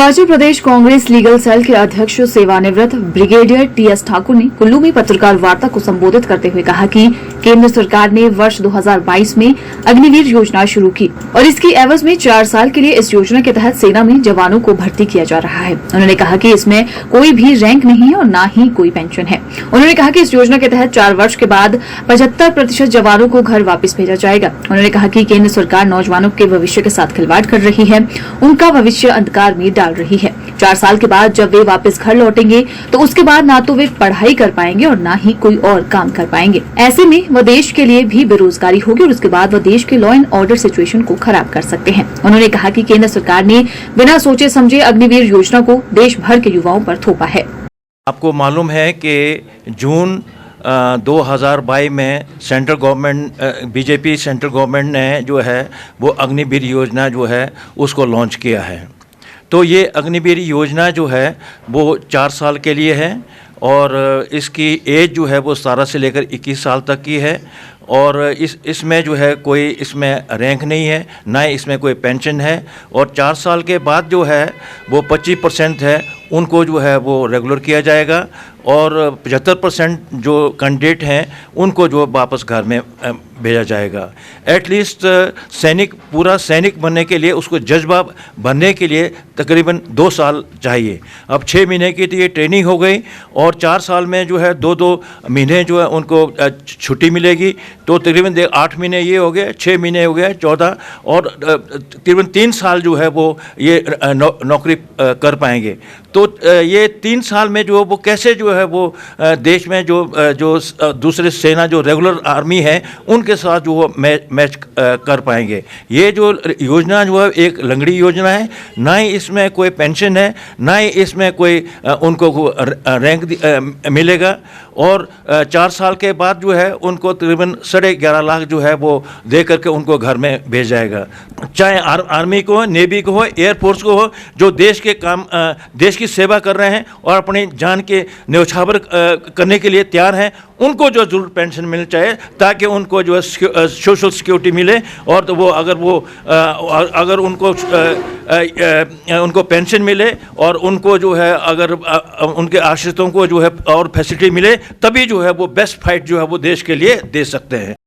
Himachal Pradesh Congress legal cell के अध्यक्ष सेवानिवृत्त ब्रिगेडियर टीएस ठाकुर ने कुल्लू में पत्रकार वार्ता को संबोधित करते हुए कहा कि केंद्र सरकार ने वर्ष 2022 में अग्निवीर योजना शुरू की और इसकी एवज में 4 साल के लिए इस योजना के तहत सेना में जवानों को भर्ती किया जा रहा है। उन्होंने कहा कि इसमें कोई भी रैंक नहीं है और न ही कोई पेंशन है। उन्होंने कहा कि इस योजना के तहत 4 वर्ष के बाद 75% जवानों को घर वापस भेजा जाएगा। उन्होंने कहा कि केंद्र सरकार नौजवानों के भविष्य के साथ खिलवाड़ कर रही है, उनका भविष्य अंधकार में डाल रही है। 4 साल के बाद जब वे वापस घर लौटेंगे तो उसके बाद ना तो वे पढ़ाई कर पाएंगे और ना ही कोई और काम कर पाएंगे। ऐसे में वह देश के लिए भी बेरोजगारी होगी और उसके बाद वह देश के लॉ एंड ऑर्डर सिचुएशन को खराब कर सकते हैं। उन्होंने कहा कि केंद्र सरकार ने बिना सोचे समझे अग्निवीर योजना को देश भर के युवाओं पर थोपा है। आपको मालूम है कि जून 2022 में central government BJP central government ने जो है वो अग्निवीर योजना जो है उसको लॉन्च किया है। तो ये अग्निवीर योजना जो है वो 4 साल के लिए है और इसकी एज जो है वो 17 से लेकर 21 साल तक की है और इसमें जो है कोई इसमें रैंक नहीं है, ना ही इसमें कोई पेंशन है और 4 साल के बाद जो है वो 25% है उनको जो है वो रेगुलर किया जाएगा और 75% जो कैंडिडेट हैं उनको जो वापस घर में भेजा जाएगा। एटलीस्ट पूरा सैनिक बनने के लिए उसको जज्बा बनने के लिए तकरीबन 2 साल चाहिए। अब 6 महीने की तो ये ट्रेनिंग हो गई और 4 साल में जो है 2-2 महीने जो है उनको छुट्टी मिलेगी, तो तकरीबन 8 महीने ये हो गए, 6 महीने हो गए 14 और तकरीबन 3 साल जो है वो ये नौकरी कर पाएंगे। तो ये 3 साल में जो वो कैसे जो है वो देश में जो दूसरे सेना जो रेगुलर आर्मी है उनके साथ जो वो मैच कर पाएंगे। ये जो योजना जो है एक लंगड़ी योजना है, ना ही इसमें कोई पेंशन है, ना ही इसमें कोई उनको रैंक मिलेगा और 4 साल के बाद जो है उनको तकरीबन 11.5 लाख जो है वो दे करके उनको घर में भेज जाएगा। चाहे आर्मी को हो, नेवी को हो, एयरफोर्स को हो, जो देश के काम देश की सेवा कर रहे हैं और अपनी जान के न्यौछावर करने के लिए तैयार हैं, उनको जो जरूर पेंशन मिलनी चाहिए ताकि उनको जो है सोशल सिक्योरिटी मिले और तो वो अगर उनको पेंशन मिले और उनको जो है अगर उनके आश्रितों को जो है और फैसिलिटी मिले तभी जो है वो बेस्ट फाइट जो है वो देश के लिए दे सकते हैं।